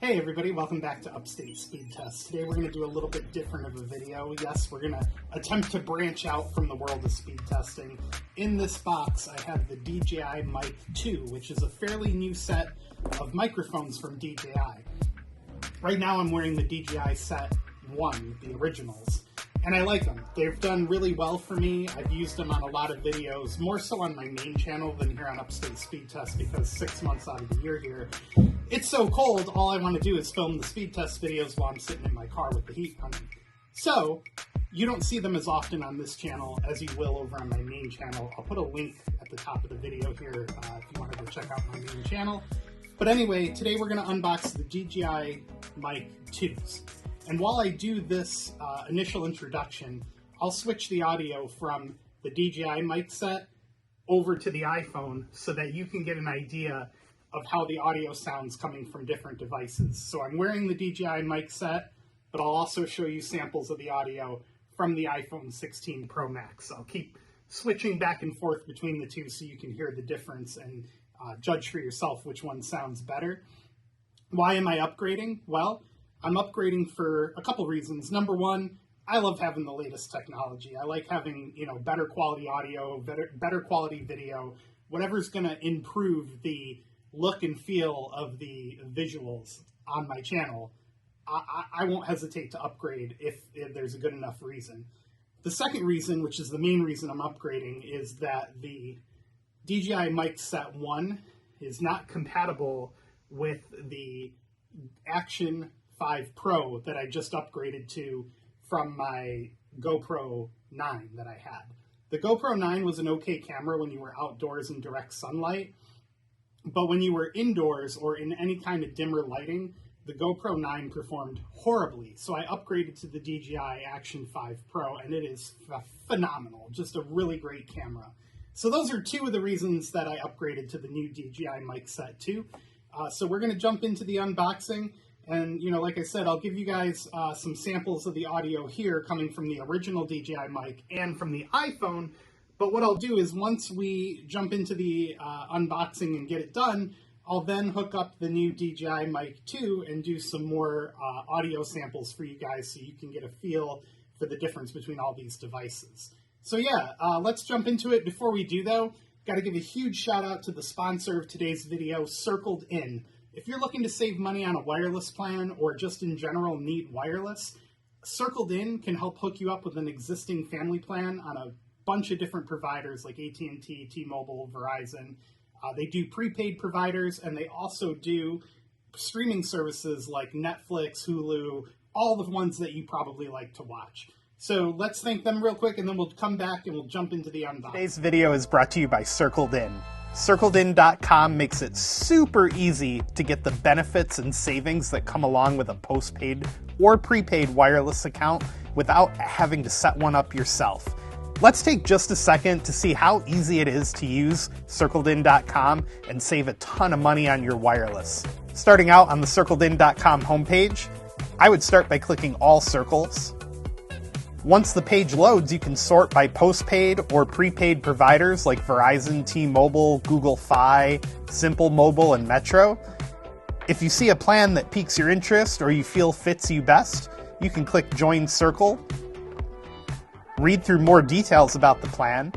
Hey everybody, welcome back to Upstate Speedtests. Today we're going to do a little bit different of a video. Yes, we're going to attempt to branch out from the world of speed testing. In this box I have the DJI Mic 2, which is a fairly new set of microphones from DJI. Right now I'm wearing the DJI Set 1, the originals, and I like them. They've done really well for me. I've used them on a lot of videos, more so on my main channel than here on Upstate Speedtests, because 6 months out of the year here, it's so cold, all I want to do is film the speed test videos while I'm sitting in my car with the heat on. So, you don't see them as often on this channel as you will over on my main channel. I'll put a link at the top of the video here if you want to go check out my main channel. But anyway, today we're going to unbox the DJI Mic 2s. And while I do this initial introduction, I'll switch the audio from the DJI Mic set over to the iPhone so that you can get an idea of how the audio sounds coming from different devices. So I'm wearing the DJI Mic set, but I'll also show you samples of the audio from the iPhone 16 Pro Max. I'll keep switching back and forth between the two so you can hear the difference and judge for yourself which one sounds better. Why am I upgrading? Well, I'm upgrading for a couple reasons. Number one, I love having the latest technology. I like having, better quality audio, better quality video, whatever's going to improve the look and feel of the visuals on my channel. I won't hesitate to upgrade if there's a good enough reason. The second reason, which is the main reason I'm upgrading, is that the DJI Mic Set 1 is not compatible with the Action 5 Pro that I just upgraded to from my GoPro 9 that I had. The GoPro 9 was an okay camera when you were outdoors in direct sunlight, but when you were indoors or in any kind of dimmer lighting, the GoPro 9 performed horribly. So I upgraded to the DJI Action 5 Pro, and it is phenomenal. Just a really great camera. So those are two of the reasons that I upgraded to the new DJI Mic Set 2. So we're going to jump into the unboxing. And, like I said, I'll give you guys some samples of the audio here coming from the original DJI mic and from the iPhone. But what I'll do is once we jump into the unboxing and get it done, I'll then hook up the new DJI Mic 2 and do some more audio samples for you guys so you can get a feel for the difference between all these devices. So yeah, let's jump into it. Before we do though, got to give a huge shout out to the sponsor of today's video, Circledin. If you're looking to save money on a wireless plan or just in general need wireless, Circledin can help hook you up with an existing family plan on a bunch of different providers like AT&T, T-Mobile, Verizon. They do prepaid providers, and they also do streaming services like Netflix, Hulu, all the ones that you probably like to watch. So let's thank them real quick, and then we'll come back and we'll jump into the unboxing. Today's video is brought to you by Circledin. Circledin.com makes it super easy to get the benefits and savings that come along with a postpaid or prepaid wireless account without having to set one up yourself. Let's take just a second to see how easy it is to use Circledin.com and save a ton of money on your wireless. Starting out on the Circledin.com homepage, I would start by clicking All Circles. Once the page loads, you can sort by postpaid or prepaid providers like Verizon, T-Mobile, Google Fi, Simple Mobile, and Metro. If you see a plan that piques your interest or you feel fits you best, you can click Join Circle, read through more details about the plan,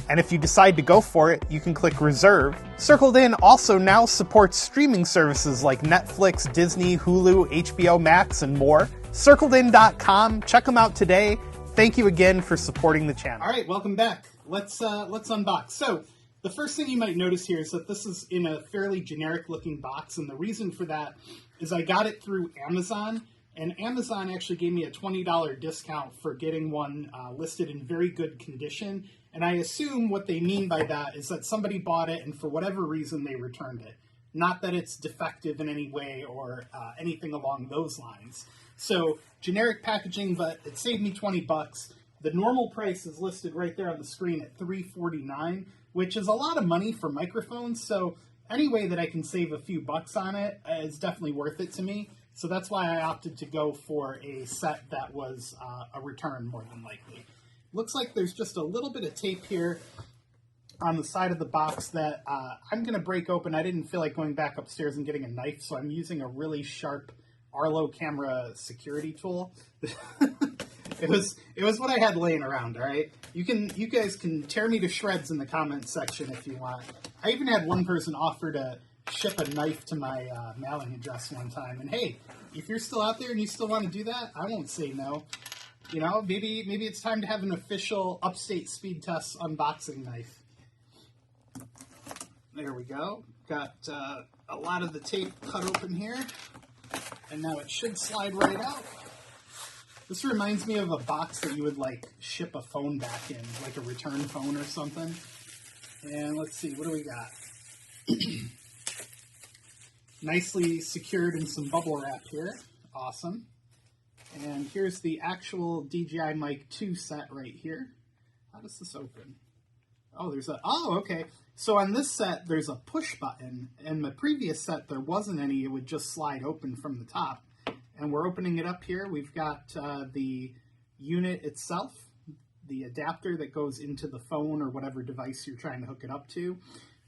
and if you decide to go for it, you can click Reserve. Circledin also now supports streaming services like Netflix, Disney, Hulu, HBO Max, and more. Circledin.com. Check them out today. Thank you again for supporting the channel. All right, welcome back. Let's unbox. So the first thing you might notice here is that this is in a fairly generic looking box, and the reason for that is I got it through Amazon, and Amazon actually gave me a $20 discount for getting one listed in very good condition, and I assume what they mean by that is that somebody bought it and for whatever reason they returned it. Not that it's defective in any way or anything along those lines. So generic packaging, but it saved me 20 bucks. The normal price is listed right there on the screen at $349, which is a lot of money for microphones. So any way that I can save a few bucks on it is definitely worth it to me. So that's why I opted to go for a set that was a return more than likely. Looks like there's just a little bit of tape here on the side of the box that I'm going to break open. I didn't feel like going back upstairs and getting a knife, so I'm using a really sharp Arlo camera security tool. It was what I had laying around. All right, you guys can tear me to shreds in the comments section if you want. I even had one person offer to ship a knife to my mailing address one time, and hey, if you're still out there and you still want to do that, I won't say no. You know, maybe it's time to have an official Upstate Speedtests unboxing knife. There we go. Got a lot of the tape cut open here, and now it should slide right out. This reminds me of a box that you would like ship a phone back in, like a return phone or something. And let's see, what do we got? Nicely secured in some bubble wrap here. Awesome. And here's the actual DJI Mic 2 set right here. How does this open? Oh, okay. So on this set, there's a push button. In the previous set, there wasn't any. It would just slide open from the top. And we're opening it up here. We've got the unit itself, the adapter that goes into the phone or whatever device you're trying to hook it up to.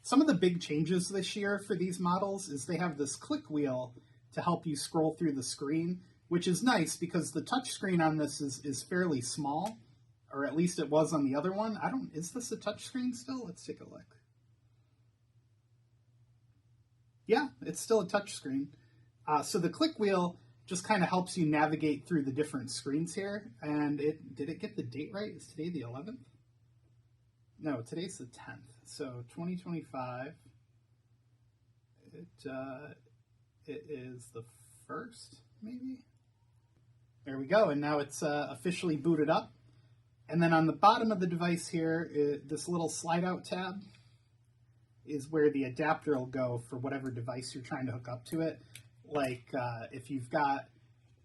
Some of the big changes this year for these models is they have this click wheel to help you scroll through the screen, which is nice because the touch screen on this is fairly small, or at least it was on the other one. Is this a touch screen still? Let's take a look. Yeah, it's still a touch screen. So the click wheel just kind of helps you navigate through the different screens here. And did it get the date right? Is today the 11th? No, today's the 10th. So 2025. It is the 1st, maybe? There we go, and now it's officially booted up. And then on the bottom of the device here, this little slide-out tab is where the adapter will go for whatever device you're trying to hook up to it. Like if you've got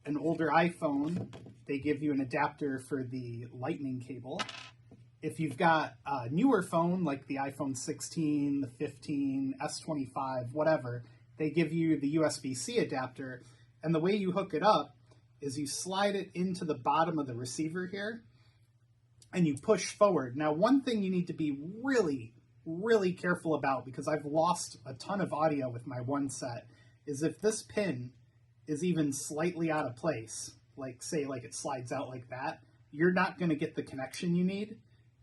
an older iPhone, they give you an adapter for the lightning cable. If you've got a newer phone, like the iPhone 16, the 15, S25, whatever, they give you the USB-C adapter. And the way you hook it up is you slide it into the bottom of the receiver here, and you push forward. Now, one thing you need to be really, really careful about, because I've lost a ton of audio with my one set, is if this pin is even slightly out of place, like say like it slides out like that, you're not going to get the connection you need.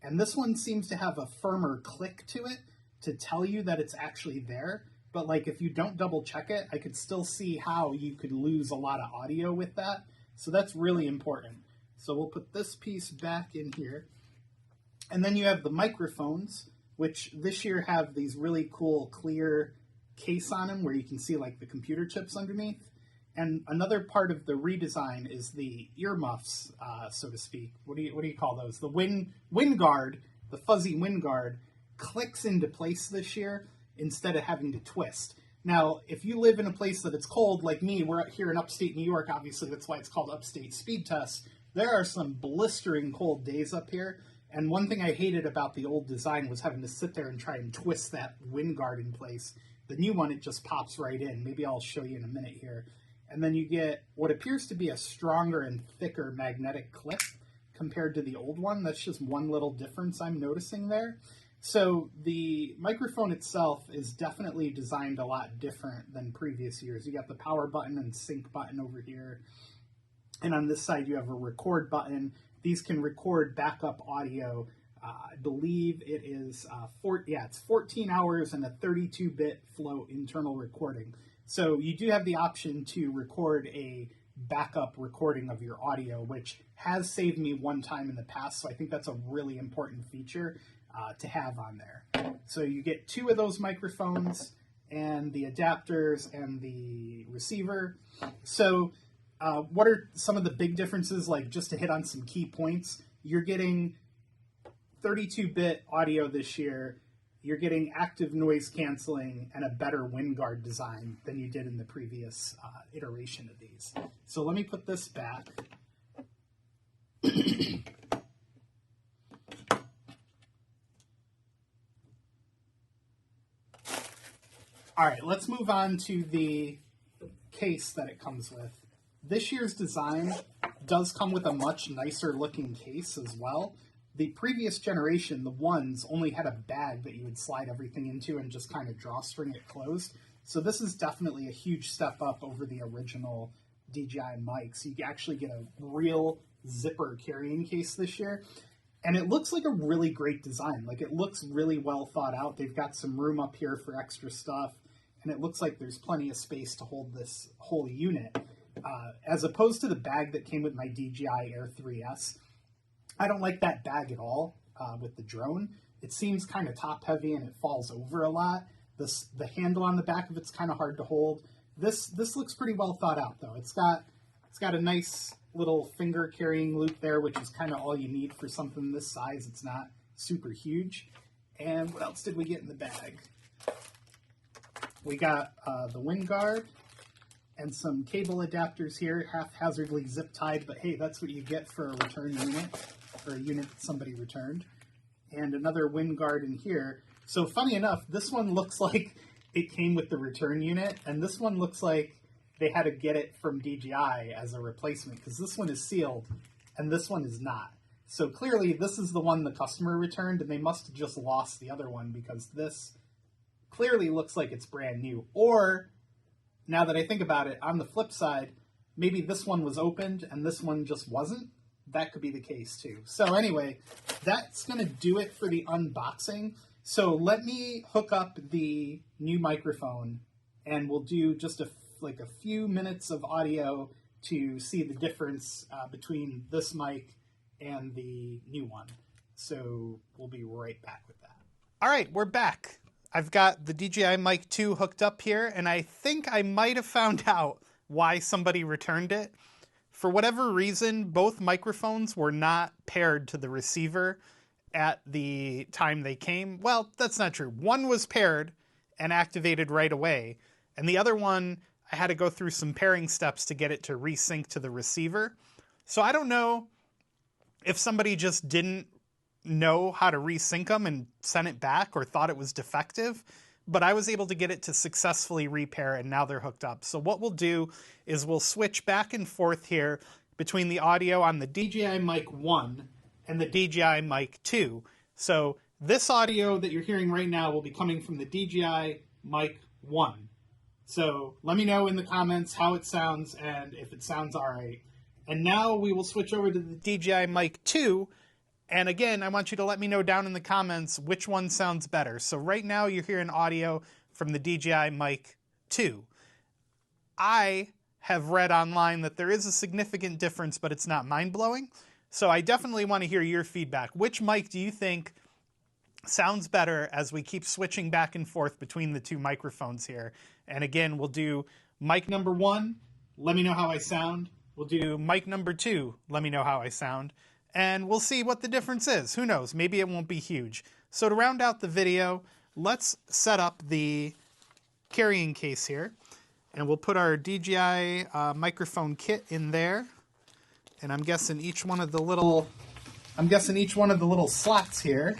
And this one seems to have a firmer click to it to tell you that it's actually there. But like if you don't double check it, I could still see how you could lose a lot of audio with that. So that's really important. So we'll put this piece back in here. And then you have the microphones, which this year have these really cool clear case on them where you can see like the computer chips underneath. And another part of the redesign is the earmuffs, so to speak. What do you call those? The wind guard, the fuzzy wind guard, clicks into place this year instead of having to twist. Now, if you live in a place that it's cold, like me, we're here in upstate New York, obviously that's why it's called Upstate Speedtests. There are some blistering cold days up here, and one thing I hated about the old design was having to sit there and try and twist that wind guard in place. The new one, it just pops right in. Maybe I'll show you in a minute here. And then you get what appears to be a stronger and thicker magnetic clip compared to the old one. That's just one little difference I'm noticing there. So the microphone itself is definitely designed a lot different than previous years. You got the power button and sync button over here. And on this side, you have a record button. These can record backup audio. I believe it is, it's 14 hours and a 32-bit float internal recording. So you do have the option to record a backup recording of your audio, which has saved me one time in the past. So I think that's a really important feature to have on there. So you get two of those microphones and the adapters and the receiver. So what are some of the big differences? Like just to hit on some key points, you're getting 32-bit audio this year. You're getting active noise canceling and a better wind guard design than you did in the previous iteration of these. So let me put this back. All right, let's move on to the case that it comes with. This year's design does come with a much nicer looking case as well. The previous generation, the ones, only had a bag that you would slide everything into and just kind of drawstring it closed. So this is definitely a huge step up over the original DJI Mic. So you actually get a real zipper carrying case this year. And it looks like a really great design. Like, it looks really well thought out. They've got some room up here for extra stuff. And it looks like there's plenty of space to hold this whole unit. As opposed to the bag that came with my DJI Air 3S. I don't like that bag at all with the drone. It seems kind of top heavy and it falls over a lot. The handle on the back of it's kind of hard to hold. This looks pretty well thought out though. It's got a nice little finger carrying loop there, which is kind of all you need for something this size. It's not super huge. And what else did we get in the bag? We got the wind guard and some cable adapters here, haphazardly zip tied, but hey, that's what you get for a return unit, or a unit that somebody returned. And another wind guard in here. So funny enough, this one looks like it came with the return unit, and this one looks like they had to get it from DJI as a replacement, because this one is sealed and this one is not. So clearly this is the one the customer returned, and they must have just lost the other one, because this clearly looks like it's brand new. Or, now that I think about it, on the flip side, maybe this one was opened and this one just wasn't. That could be the case too. So anyway, that's going to do it for the unboxing. So let me hook up the new microphone and we'll do just a few minutes of audio to see the difference between this mic and the new one. So we'll be right back with that. All right, we're back. I've got the DJI Mic 2 hooked up here, and I think I might have found out why somebody returned it. For whatever reason, both microphones were not paired to the receiver at the time they came. Well, that's not true. One was paired and activated right away, and the other one, I had to go through some pairing steps to get it to resync to the receiver. So I don't know if somebody just didn't know how to resync them and sent it back, or thought it was defective, but I was able to get it to successfully repair, and now they're hooked up. So what we'll do is we'll switch back and forth here between the audio on the DJI Mic 1 and the DJI Mic 2. So this audio that you're hearing right now will be coming from the DJI Mic 1. So let me know in the comments how it sounds and if it sounds all right. And now we will switch over to the DJI Mic 2. And again, I want you to let me know down in the comments which one sounds better. So right now you're hearing audio from the DJI Mic 2. I have read online that there is a significant difference, but it's not mind-blowing. So I definitely want to hear your feedback. Which mic do you think sounds better as we keep switching back and forth between the two microphones here? And again, we'll do mic number 1, let me know how I sound. We'll do mic number 2, let me know how I sound. And we'll see what the difference is. Who knows? Maybe it won't be huge. So to round out the video, let's set up the carrying case here. And we'll put our DJI microphone kit in there. And I'm guessing each one of the little slots here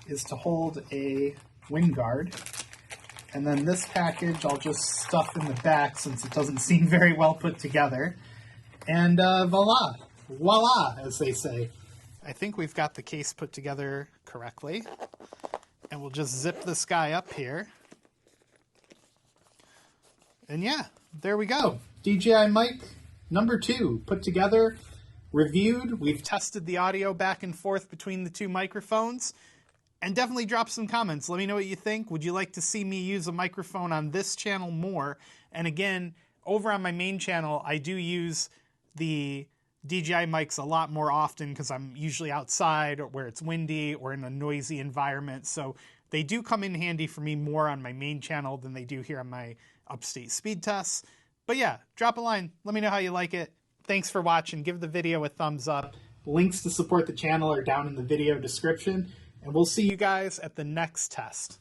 is to hold a wind guard. And then this package I'll just stuff in the back since it doesn't seem very well put together. And voila, as they say. I think we've got the case put together correctly. And we'll just zip this guy up here. And yeah, there we go. DJI Mic number 2, put together, reviewed. We've tested the audio back and forth between the two microphones. And definitely drop some comments. Let me know what you think. Would you like to see me use a microphone on this channel more? And again, over on my main channel, I do use the DJI mics a lot more often because I'm usually outside or where it's windy or in a noisy environment. So they do come in handy for me more on my main channel than they do here on my Upstate Speedtests. But yeah, drop a line. Let me know how you like it. Thanks for watching. Give the video a thumbs up. Links to support the channel are down in the video description. And we'll see you guys at the next test.